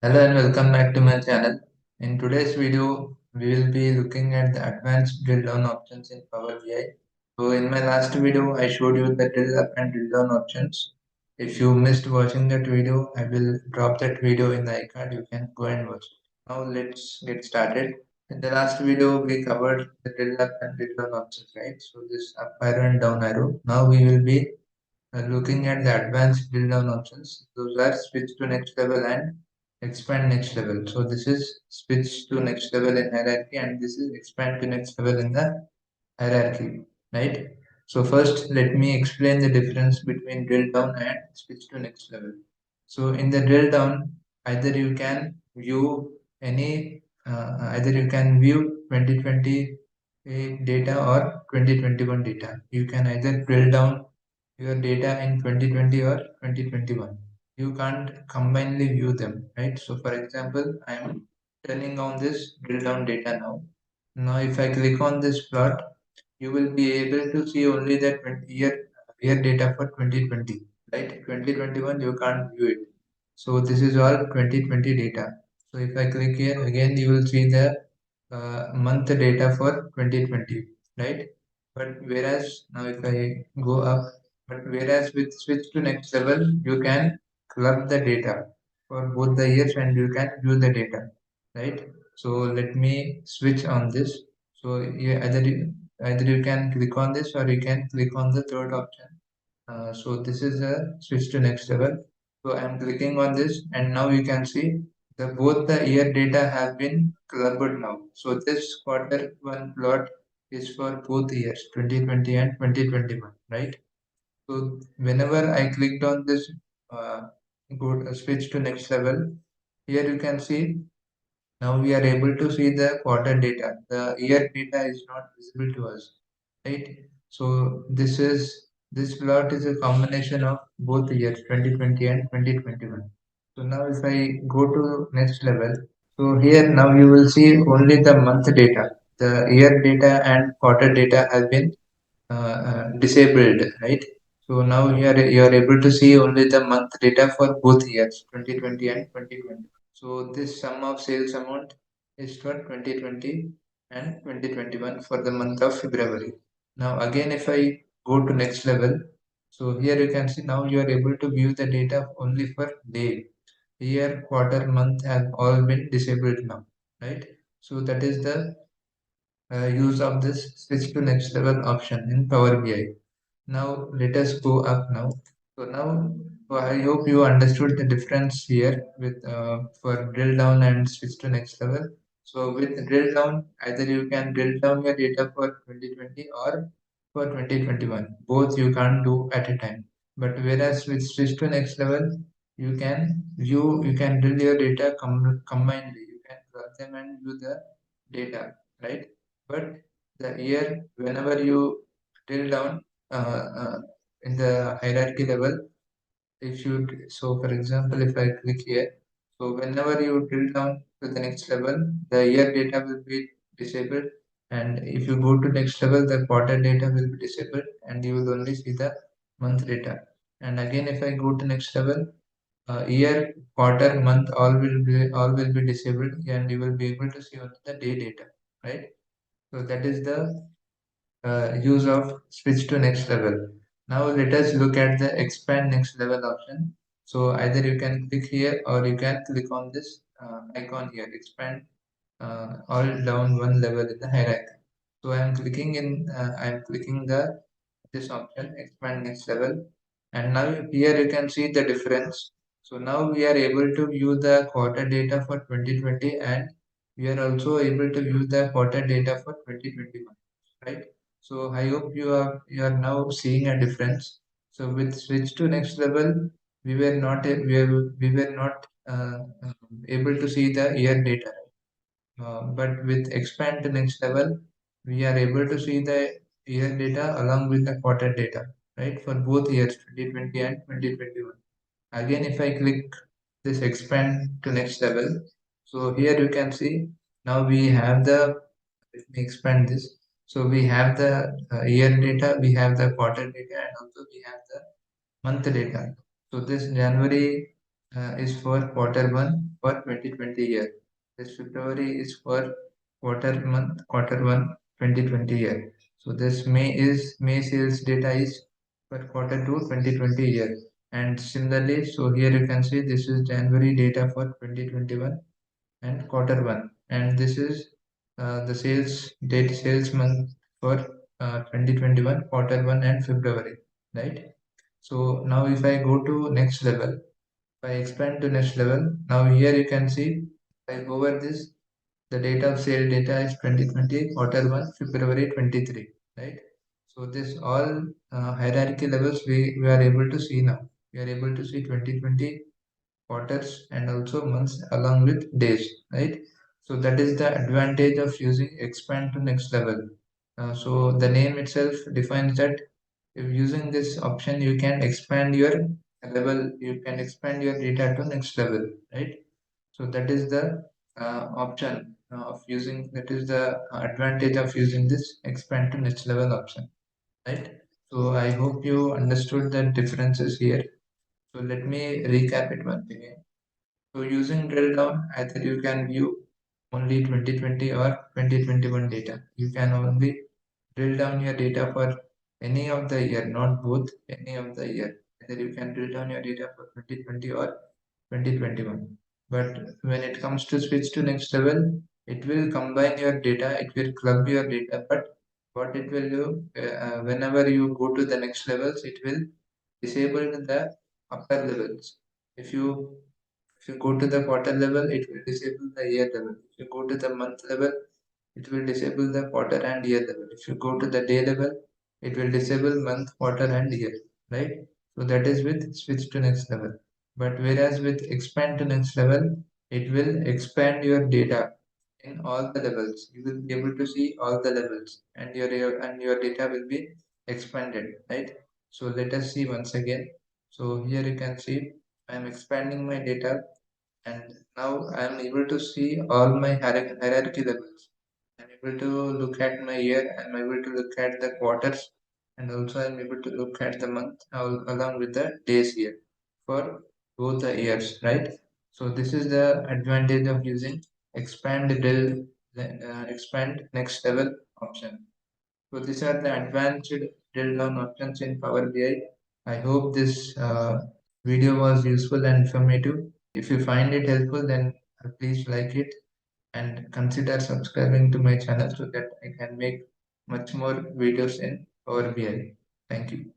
Hello and welcome back to my channel. In today's video, we will be looking at the advanced drill down options in Power BI. So in my last video, I showed you the drill up and drill down options. If you missed watching that video, I will drop that video in the iCard. You can go and watch. Now let's get started. In the last video, we covered the drill up and drill down options, right? So this up arrow and down arrow. Now we will be looking at the advanced drill down options. Those are switch to next level and expand next level. So this is switch to next level in hierarchy and this is expand to next level in the hierarchy, right? So first let me explain the difference between drill down and switch to next level. So in the drill down, either you can view either you can view 2020 data or 2021 data. You can either drill down your data in 2020 or 2021. You can't combinedly view them, right? So for example, I am turning on this drill down data now. Now if I click on this plot, you will be able to see only the 20 year data for 2020, right? 2021 you can't view it. So this is all 2020 data. So if I click here again, you will see the month data for 2020, right? But whereas now if I go up, but whereas with switch to next level, you can club the data for both the years and you can view the data, right? So let me switch on this. So either you can click on this or you can click on the third option. So this is a switch to next level. So I'm clicking on this and now you can see the both the year data have been clubbed now. So this quarter one plot is for both years 2020 and 2021, right? So whenever I clicked on this switch to next level, here you can see now we are able to see the quarter data. The year data is not visible to us, right? So this plot is a combination of both years 2020 and 2021. So now if I go to next level, so here now you will see only the month data. The year data and quarter data has been disabled, right? So now you are able to see only the month data for both years 2020 and 2021. So this sum of sales amount is for 2020 and 2021 for the month of February. Now again if I go to next level, so here you can see now you are able to view the data only for day. Year, quarter, month have all been disabled now, right? So that is the use of this switch to next level option in Power BI. Now let us go up now. So now I hope you understood the difference here with for drill down and switch to next level. So with drill down, either you can drill down your data for 2020 or for 2021. Both you can't do at a time. But whereas with switch to next level, you can drill your data combinedly. You can plug them and view the data, right? But the year whenever you drill down in the hierarchy level, if you so for example if I click here, so whenever you drill down to the next level, the year data will be disabled, and if you go to next level, the quarter data will be disabled and you will only see the month data. And again if I go to next level, year, quarter, month, all will be disabled and you will be able to see only the day data, right? So that is the use of switch to next level. Now let us look at the expand next level option. So either you can click here or you can click on this icon here, expand all down one level in the hierarchy. So I am clicking the this option, expand next level, and now here you can see the difference. So now we are able to view the quarter data for 2020 and we are also able to view the quarter data for 2021, right? So I hope you are now seeing a difference. So with switch to next level, we were not able to see the year data. But with expand to next level, we are able to see the year data along with the quarter data, right? For both years, 2020 and 2021. Again, if I click this expand to next level, so here you can see now we have let me expand this. So we have the year data, we have the quarter data, and also we have the month data. So this January is for quarter one, for 2020 year. This February is for quarter 1 2020 year. So this May sales data is for quarter 2 2020 year. And similarly, so here you can see this is January data for 2021 and quarter 1, and this is the sales month for 2021 quarter 1 and February, right? So now if I go to next level, if I expand to next level, now here you can see I hover this, the date of sale data is 2020 quarter 1 February 23, right? So this all hierarchy levels we are able to see now. We are able to see 2020 quarters and also months along with days, right? So that is the advantage of using expand to next level. So the name itself defines that if using this option you can expand your level, you can expand your data to next level, right? So that is the option of using, that is the advantage of using this expand to next level option, right? So I hope you understood the differences here. So let me recap it once again. So using drill down, either you can view only 2020 or 2021 data. You can only drill down your data for any of the year, not both, any of the year. Either you can drill down your data for 2020 or 2021. But when it comes to switch to next level, it will combine your data, it will club your data. But what it will do, whenever you go to the next levels, it will disable the upper levels. If you go to the quarter level, it will disable the year level. If you go to the month level, it will disable the quarter and year level. If you go to the day level, it will disable month, quarter and year, right? So that is with switch to next level. But whereas with expand to next level, it will expand your data in all the levels. You will be able to see all the levels, and your data will be expanded, right? So let us see once again. So here you can see I am expanding my data, and now I am able to see all my hierarchy levels. I'm able to look at my year, I'm able to look at the quarters, and also I'm able to look at the month along with the days here for both the years, right? So this is the advantage of using expand next level option. So these are the advanced drill down options in Power BI. I hope this video was useful and informative. If you find it helpful, then please like it and consider subscribing to my channel so that I can make much more videos in Power BI. Thank you.